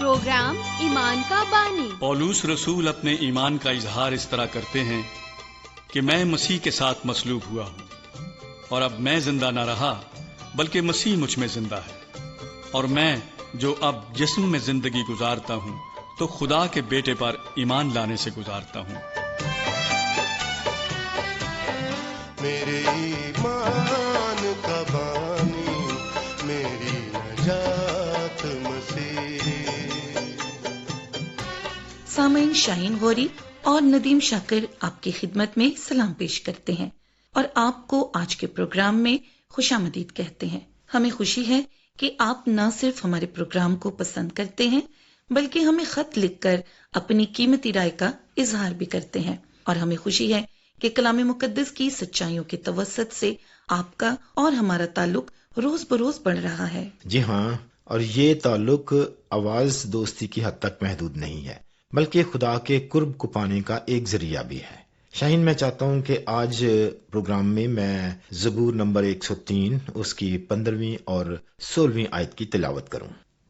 Programme ایمان کا بانی۔ پولوس رسول اپنے ایمان کا اظہار اس طرح کرتے ہیں کہ میں مسیح کے ساتھ مصلوب ہوا ہوں، اور اب میں زندہ نہ رہا بلکہ مسیح مجھ میں زندہ ہے، اور میں جو اب جسم میں زندگی گزارتا ہوں تو خدا کے بیٹے پر ایمان لانے سے گزارتا ہوں۔ میرے ایمان کا بانی، میری نجات مسیح۔ سامعین، شاہین غوری اور ندیم شاکر آپ کی خدمت میں سلام پیش کرتے ہیں اور آپ کو آج کے پروگرام میں خوش آمدید کہتے ہیں۔ ہمیں خوشی ہے کہ آپ نہ صرف ہمارے پروگرام کو پسند کرتے ہیں بلکہ ہمیں خط لکھ کر اپنی قیمتی رائے کا اظہار بھی کرتے ہیں، اور ہمیں خوشی ہے کہ کلام مقدس کی سچائیوں کے توسط سے آپ کا اور ہمارا تعلق روز بروز بڑھ رہا ہے۔ جی ہاں، اور یہ تعلق آواز دوستی کی حد تک محدود نہیں ہے بلکہ خدا کے قرب کو پانے کا ایک ذریعہ بھی ہے۔ شاہین، میں چاہتا ہوں کہ آج پروگرام میں زبور نمبر 103 اس کی 15ویں اور 16ویں آیت کی تلاوت کروں۔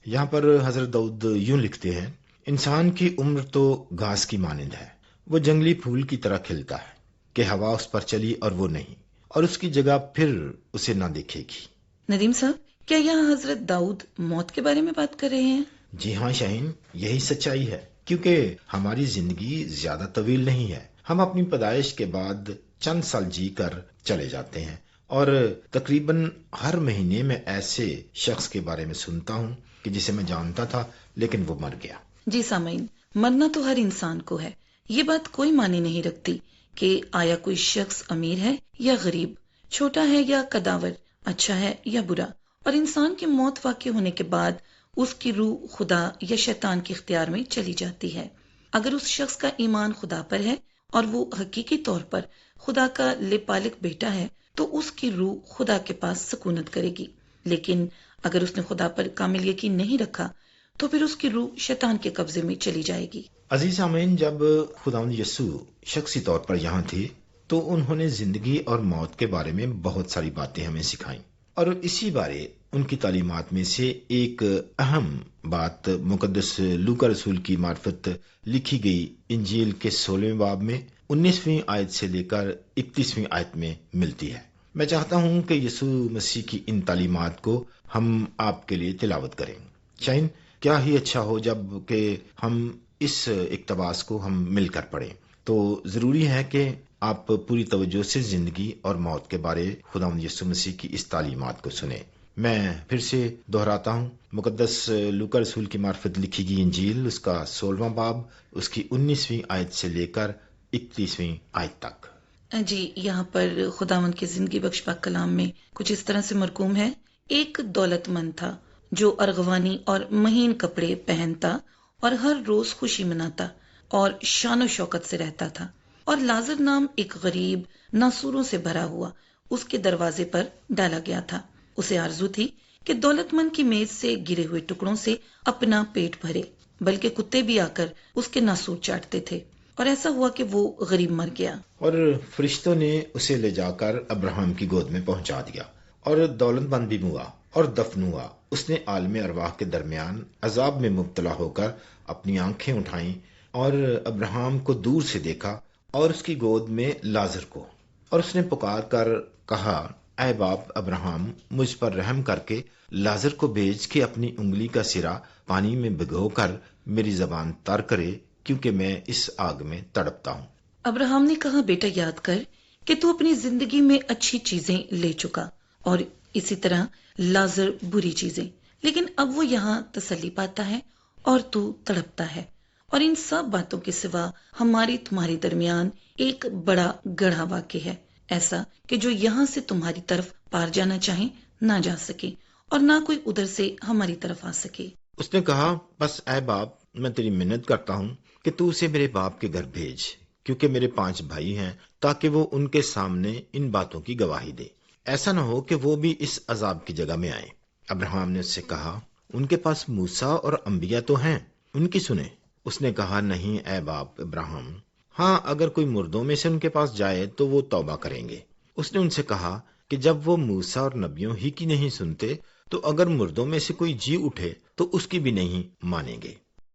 یہاں پر حضرت داؤد یوں لکھتے ہیں: انسان کی عمر تو گھاس کی مانند ہے، وہ جنگلی پھول کی طرح کھلتا ہے کہ ہوا اس پر چلی اور وہ نہیں، اور اس کی جگہ پھر اسے نہ دیکھے گی۔ ندیم صاحب، کیا یہاں حضرت داؤد موت کے بارے میں بات کر رہے ہیں؟ جی ہاں شاہین، یہی سچائی ہے، کیونکہ ہماری زندگی زیادہ طویل نہیں ہے۔ ہم اپنی پیدائش کے بعد چند سال جی کر چلے جاتے ہیں، اور تقریباً ہر مہینے میں ایسے شخص کے بارے میں سنتا ہوں کہ جسے میں جانتا تھا لیکن وہ مر گیا۔ جی سامعین، مرنا تو ہر انسان کو ہے۔ یہ بات کوئی معنی نہیں رکھتی کہ آیا کوئی شخص امیر ہے یا غریب، چھوٹا ہے یا قداور، اچھا ہے یا برا، اور انسان کی موت واقع ہونے کے بعد اس کی روح خدا یا شیطان کے اختیار میں چلی جاتی ہے۔ اگر اس شخص کا ایمان خدا پر ہے اور وہ حقیقی طور پر خدا کا لپالک بیٹا ہے تو اس کی روح خدا کے پاس سکونت کرے گی، لیکن اگر اس نے خدا پر کامل یقین نہیں رکھا تو پھر اس کی روح شیطان کے قبضے میں چلی جائے گی۔ عزیز سامعین، جب خداوند یسوع شخصی طور پر یہاں تھے تو انہوں نے زندگی اور موت کے بارے میں بہت ساری باتیں ہمیں سکھائیں، اور اسی بارے ان کی تعلیمات میں سے ایک اہم بات مقدس لوکا رسول کی معرفت لکھی گئی انجیل کے 16ویں باب میں 19ویں آیت سے لے کر 31ویں آیت میں ملتی ہے۔ میں چاہتا ہوں کہ یسوع مسیح کی ان تعلیمات کو ہم آپ کے لیے تلاوت کریں۔ شاہین، کیا ہی اچھا ہو جب کہ ہم اس اقتباس کو ہم مل کر پڑھیں، تو ضروری ہے کہ آپ پوری توجہ سے زندگی اور موت کے بارے خداوند یسوع مسیح کی اس تعلیمات کو سنیں۔ میں پھر سے دہراتا ہوں، مقدس لوکا رسول کی معرفت لکھی گئی انجیل اس کا 16واں باب اس کی 19ویں آیت سے لے کر 31ویں آیت تک۔ جی، یہاں پر خداوند کے زندگی بخش پاک کلام میں کچھ اس طرح سے مرقوم ہے: ایک دولت مند تھا جو ارغوانی اور مہین کپڑے پہنتا اور ہر روز خوشی مناتا اور شان و شوکت سے رہتا تھا، اور لازر نام ایک غریب ناسوروں سے بھرا ہوا اس کے دروازے پر ڈالا گیا تھا۔ اسے آرزو تھی کہ دولت مند کی میز سے گرے ہوئے ٹکڑوں سے اپنا پیٹ بھرے، بلکہ کتے بھی آ کر اس کے ناسور چاٹتے تھے، اور ایسا ہوا کہ وہ غریب مر گیا۔ اور فرشتوں نے اسے لے جا کر ابراہم کی گود میں پہنچا دیا، اور دولت مند بھی ہوا اور دفن ہوا۔ اس نے عالم ارواح کے درمیان عذاب میں مبتلا ہو کر اپنی آنکھیں اٹھائیں اور ابراہم کو دور سے دیکھا اور اس کی گود میں لازر کو، اور اس نے پکار کر کہا: اے باپ ابراہم، مجھ پر رحم کر کے لازر کو بھیج کے اپنی انگلی کا سرا پانی میں بھگو کر میری زبان تر کرے، کیونکہ میں اس آگ میں تڑپتا ہوں۔ ابراہم نے کہا: بیٹا، یاد کر کہ تو اپنی زندگی میں اچھی چیزیں لے چکا اور اسی طرح لازر بری چیزیں، لیکن اب وہ یہاں تسلی پاتا ہے اور تو تڑپتا ہے، اور ان سب باتوں کے سوا ہماری تمہارے درمیان ایک بڑا گڑھا واقع ہے، ایسا کہ جو یہاں سے تمہاری طرف پار جانا چاہے نہ جا سکے، اور نہ کوئی ادھر سے ہماری طرف آ سکے۔ اس نے کہا: بس اے باپ، میں تیری منت کرتا ہوں کہ تو اسے میرے باپ کے گھر بھیج، کیونکہ میرے 5 بھائی ہیں، تاکہ وہ ان کے سامنے ان باتوں کی گواہی دے، ایسا نہ ہو کہ وہ بھی اس عذاب کی جگہ میں آئیں۔ ابراہم نے اس سے کہا: ان کے پاس موسیٰ اور انبیاء تو ہیں، ان کی سنیں۔ اس نے کہا: نہیں اے باپ ابراہم، ہاں اگر کوئی مردوں میں سے ان کے پاس جائے تو وہ توبہ کریں گے۔ اس نے ان سے کہا کہ جب وہ موسیٰ اور نبیوں ہی کی نہیں سنتے تو اگر مردوں میں سے کوئی جی اٹھے تو اس کی بھی نہیں مانیں گے۔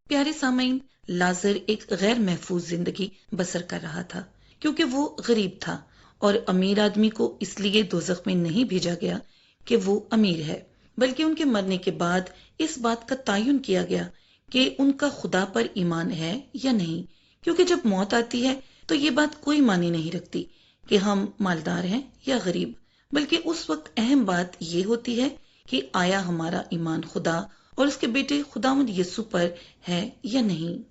پیارے سامعین، لازر ایک غیر محفوظ زندگی بسر کر رہا تھا کیونکہ وہ غریب تھا، اور امیر آدمی کو اس لیے دوزخ میں نہیں بھیجا گیا کہ وہ امیر ہے، بلکہ ان کے مرنے کے بعد اس بات کا تعین کیا گیا کہ ان کا خدا پر ایمان ہے یا نہیں، کیونکہ جب موت آتی ہے تو یہ بات کوئی معنی نہیں رکھتی کہ ہم مالدار ہیں یا غریب، بلکہ اس وقت اہم بات یہ ہوتی ہے کہ آیا ہمارا ایمان خدا اور اس کے بیٹے خداوند یسوع پر ہے یا نہیں۔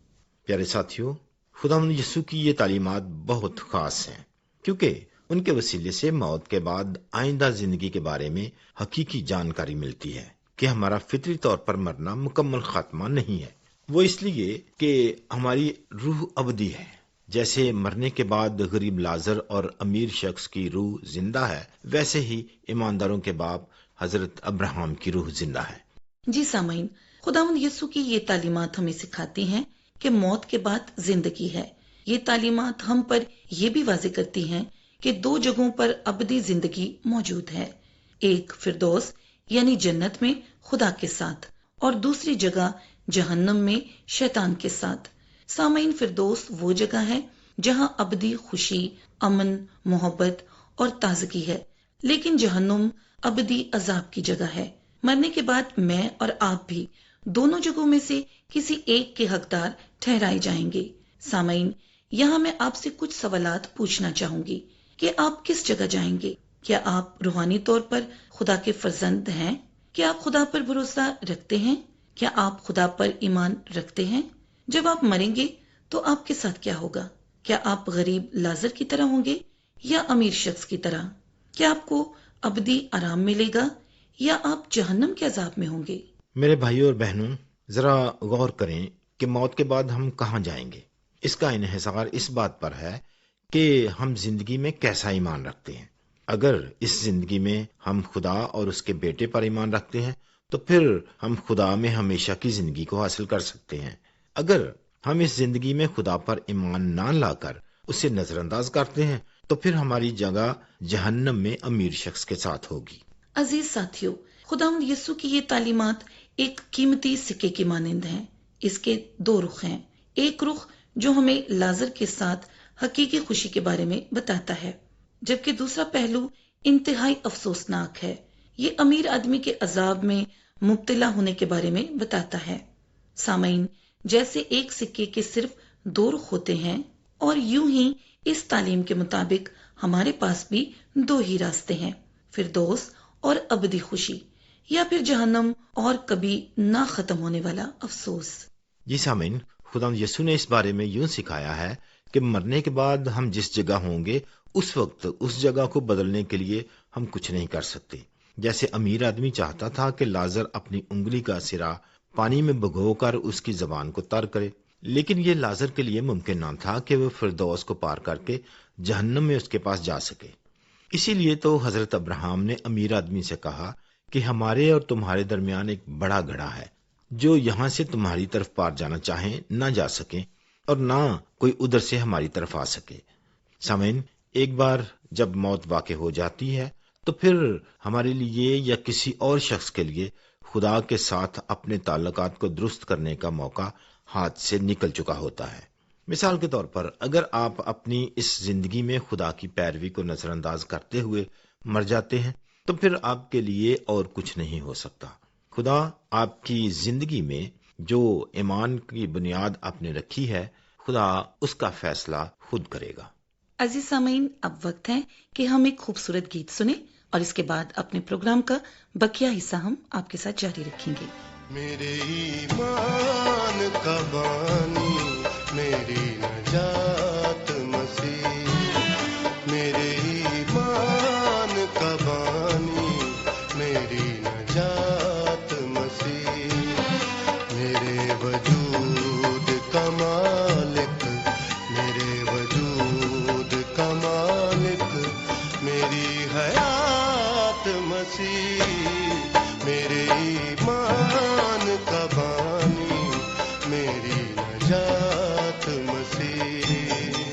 پیارے ساتھیوں، خداوند یسوع کی یہ تعلیمات بہت خاص ہیں، کیونکہ ان کے وسیلے سے موت کے بعد آئندہ زندگی کے بارے میں حقیقی جانکاری ملتی ہے کہ ہمارا فطری طور پر مرنا مکمل خاتمہ نہیں ہے۔ وہ اس لیے کہ ہماری روح ابدی ہے، جیسے مرنے کے بعد غریب لازر اور امیر شخص کی روح زندہ ہے، ویسے ہی ایمانداروں کے باپ حضرت ابراہم کی روح زندہ ہے۔ جی سامعین، خداوند یسوع کی یہ تعلیمات ہمیں سکھاتی ہیں کہ موت کے بعد زندگی ہے۔ یہ تعلیمات ہم پر یہ بھی واضح کرتی ہیں کہ دو جگہوں پر ابدی زندگی موجود ہے، ایک فردوس یعنی جنت میں خدا کے ساتھ، اور دوسری جگہ جہنم میں شیطان کے ساتھ۔ سامعین، فردوس وہ جگہ ہے جہاں ابدی خوشی، امن، محبت اور تازگی ہے، لیکن جہنم ابدی عذاب کی جگہ ہے۔ مرنے کے بعد میں اور آپ بھی دونوں جگہوں میں سے کسی ایک کے حقدار ٹھہرائے جائیں گے۔ سامعین، یہاں میں آپ سے کچھ سوالات پوچھنا چاہوں گی کہ آپ کس جگہ جائیں گے؟ کیا آپ روحانی طور پر خدا کے فرزند ہیں؟ کیا آپ خدا پر بھروسہ رکھتے ہیں؟ کیا آپ خدا پر ایمان رکھتے ہیں؟ جب آپ مریں گے تو آپ کے ساتھ کیا ہوگا؟ کیا آپ غریب لازر کی طرح ہوں گے یا امیر شخص کی طرح؟ کیا آپ کو ابدی آرام ملے گا یا آپ جہنم کے عذاب میں ہوں گے؟ میرے بھائیوں اور بہنوں، ذرا غور کریں کہ موت کے بعد ہم کہاں جائیں گے۔ اس کا انحصار اس بات پر ہے کہ ہم زندگی میں کیسا ایمان رکھتے ہیں۔ اگر اس زندگی میں ہم خدا اور اس کے بیٹے پر ایمان رکھتے ہیں تو پھر ہم خدا میں ہمیشہ کی زندگی کو حاصل کر سکتے ہیں۔ اگر ہم اس زندگی میں خدا پر ایمان نہ لا کر اسے نظر انداز کرتے ہیں تو پھر ہماری جگہ جہنم میں امیر شخص کے ساتھ ہوگی۔ عزیز ساتھیو، خداوند یسوع کی یہ تعلیمات ایک قیمتی سکے کی مانند ہیں۔ اس کے دو رخ ہیں، ایک رخ جو ہمیں لازر کے ساتھ حقیقی خوشی کے بارے میں بتاتا ہے، جبکہ دوسرا پہلو انتہائی افسوسناک ہے، یہ امیر آدمی کے عذاب میں مبتلا ہونے کے بارے میں بتاتا ہے۔ سامعین، جیسے ایک سکے کے صرف دو رخ ہوتے ہیں، اور یوں ہی اس تعلیم کے مطابق ہمارے پاس بھی دو ہی راستے ہیں، فردوس اور ابدی خوشی، یا پھر جہنم اور کبھی نہ ختم ہونے والا افسوس۔ جی سامعین، خداوند یسوع نے اس بارے میں یوں سکھایا ہے کہ مرنے کے بعد ہم جس جگہ ہوں گے اس وقت اس جگہ کو بدلنے کے لیے ہم کچھ نہیں کر سکتے۔ جیسے امیر آدمی چاہتا تھا کہ لازر اپنی انگلی کا سرا پانی میں بھگو کر اس کی زبان کو تر کرے، لیکن یہ لازر کے لیے ممکن نہ تھا کہ وہ فردوس کو پار کر کے جہنم میں اس کے پاس جا سکے۔ اسی لیے تو حضرت ابراہم نے امیر آدمی سے کہا کہ ہمارے اور تمہارے درمیان ایک بڑا گڑھا ہے، جو یہاں سے تمہاری طرف پار جانا چاہیں نہ جا سکیں اور نہ کوئی ادھر سے ہماری طرف آ سکے۔ سامعین، ایک بار جب موت واقع ہو جاتی ہے تو پھر ہمارے لیے یا کسی اور شخص کے لیے خدا کے ساتھ اپنے تعلقات کو درست کرنے کا موقع ہاتھ سے نکل چکا ہوتا ہے۔ مثال کے طور پر، اگر آپ اپنی اس زندگی میں خدا کی پیروی کو نظر انداز کرتے ہوئے مر جاتے ہیں تو پھر آپ کے لیے اور کچھ نہیں ہو سکتا۔ خدا آپ کی زندگی میں جو ایمان کی بنیاد آپ نے رکھی ہے، خدا اس کا فیصلہ خود کرے گا۔ عزیز سامعین، اب وقت ہے کہ ہم ایک خوبصورت گیت سنیں اور اس کے بعد اپنے پروگرام کا بقیہ حصہ ہم آپ کے ساتھ جاری رکھیں گے۔ میرے ایمان کا بانی، میری نجات مسیح، میرے ایمان کا بانی، میری نجات مسیح، میرے وجود کا مالک، میرے وجود کا مالک، میری حیات مسیح، میرے ایمان کا بانی، میری نجات مسیح۔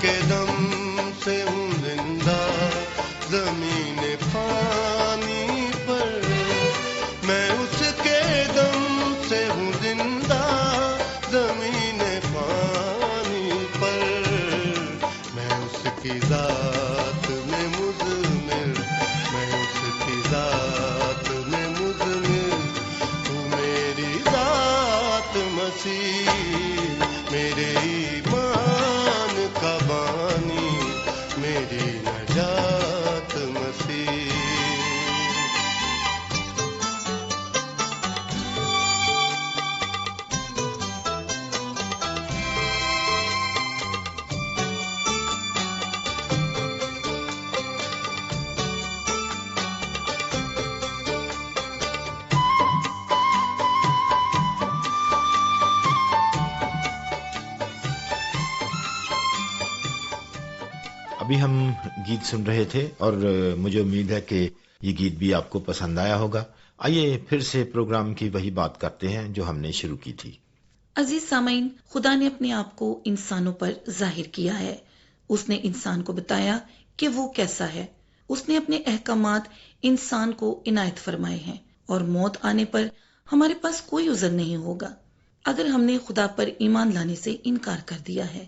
کے دم سے ہوں زندہ زمین پانی پر، میں اس کے دم سے ہوں زندہ زمین پانی پر، میں اس کی ذات میں مضمر، میں اس کی ذات میں مضمر، تو میری ذات مسیح، میرے ایمان کا بانی، میری نجات مسیح۔ ابھی ہم گیت سن رہے تھے اور مجھے امید ہے کہ یہ گیت بھی آپ کو پسند آیا ہوگا۔ آئیے پھر سے پروگرام کی وہی بات کرتے ہیں جو ہم نے شروع کی تھی۔ عزیز سامعین، خدا نے اپنے آپ کو انسانوں پر ظاہر کیا ہے۔ اس نے انسان کو بتایا کہ وہ کیسا ہے۔ اس نے اپنے احکامات انسان کو عنایت فرمائے ہیں، اور موت آنے پر ہمارے پاس کوئی عذر نہیں ہوگا اگر ہم نے خدا پر ایمان لانے سے انکار کر دیا ہے۔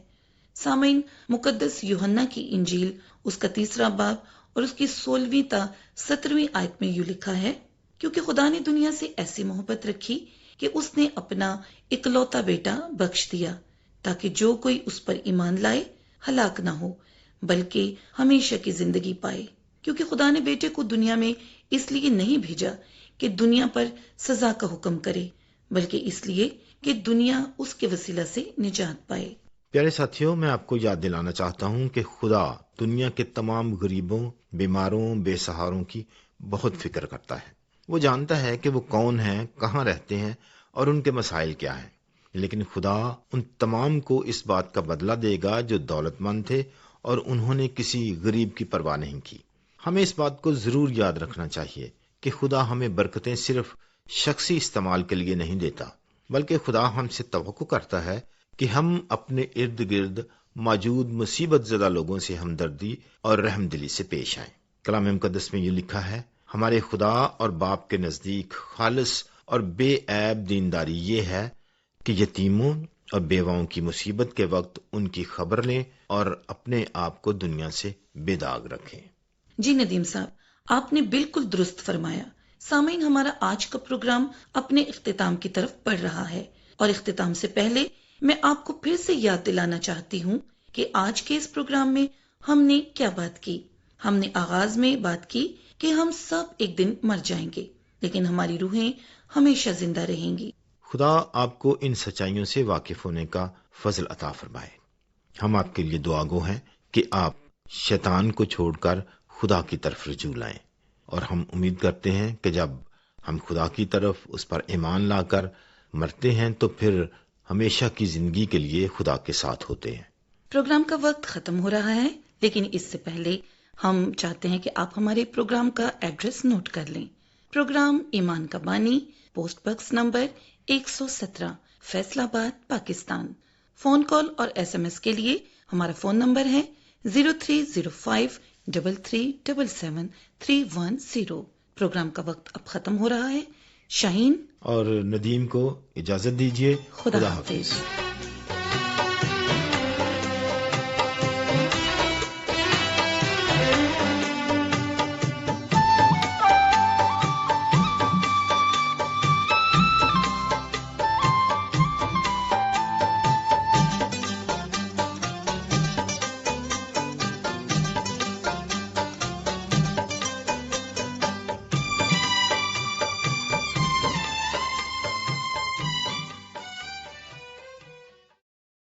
سامعین، مقدس یوحنا کی انجیل اس کا 3 باب اور اس کی 16 تا 17 آیت میں یوں لکھا ہے، کیونکہ خدا نے دنیا سے ایسی محبت رکھی کہ اس نے اپنا اکلوتا بیٹا بخش دیا، تاکہ جو کوئی اس پر ایمان لائے ہلاک نہ ہو بلکہ ہمیشہ کی زندگی پائے۔ کیونکہ خدا نے بیٹے کو دنیا میں اس لیے نہیں بھیجا کہ دنیا پر سزا کا حکم کرے، بلکہ اس لیے کہ دنیا اس کے وسیلہ سے نجات پائے۔ پیارے ساتھیوں، میں آپ کو یاد دلانا چاہتا ہوں کہ خدا دنیا کے تمام غریبوں، بیماروں، بے سہاروں کی بہت فکر کرتا ہے۔ وہ جانتا ہے کہ وہ کون ہیں، کہاں رہتے ہیں اور ان کے مسائل کیا ہیں، لیکن خدا ان تمام کو اس بات کا بدلہ دے گا جو دولت مند تھے اور انہوں نے کسی غریب کی پرواہ نہیں کی۔ ہمیں اس بات کو ضرور یاد رکھنا چاہیے کہ خدا ہمیں برکتیں صرف شخصی استعمال کے لیے نہیں دیتا، بلکہ خدا ہم سے توقع کرتا ہے کہ ہم اپنے ارد گرد موجود مصیبت زدہ لوگوں سے ہمدردی اور رحم دلی سے پیش آئیں۔ کلام مقدس میں یہ لکھا ہے، ہمارے خدا اور باپ کے نزدیک خالص اور بے عیب دینداری یہ ہے کہ یتیموں اور بیواؤں کی مصیبت کے وقت ان کی خبر لیں اور اپنے آپ کو دنیا سے بے داغ رکھیں۔ جی ندیم صاحب، آپ نے بالکل درست فرمایا۔ سامعین، ہمارا آج کا پروگرام اپنے اختتام کی طرف بڑھ رہا ہے، اور اختتام سے پہلے میں آپ کو پھر سے یاد دلانا چاہتی ہوں کہ آج کے اس پروگرام میں ہم نے کیا بات کی۔ ہم نے آغاز میں بات کی کہ ہم سب ایک دن مر جائیں گے، لیکن ہماری روحیں ہمیشہ زندہ رہیں گی۔ خدا آپ کو ان سچائیوں سے واقف ہونے کا فضل عطا فرمائے۔ ہم آپ کے لیے دعا گو ہیں کہ آپ شیطان کو چھوڑ کر خدا کی طرف رجوع لائیں، اور ہم امید کرتے ہیں کہ جب ہم خدا کی طرف اس پر ایمان لا کر مرتے ہیں تو پھر ہمیشہ کی زندگی کے لیے خدا کے ساتھ ہوتے ہیں۔ پروگرام کا وقت ختم ہو رہا ہے، لیکن اس سے پہلے ہم چاہتے ہیں کہ آپ ہمارے پروگرام کا ایڈریس نوٹ کر لیں۔ پروگرام ایمان کا بانی، پوسٹ باکس نمبر 117، فیصل آباد، پاکستان۔ فون کال اور SMS کے لیے ہمارا فون نمبر ہے 030533773710۔ پروگرام کا وقت اب ختم ہو رہا ہے۔ شاہین اور ندیم کو اجازت دیجیے۔ خدا حافظ۔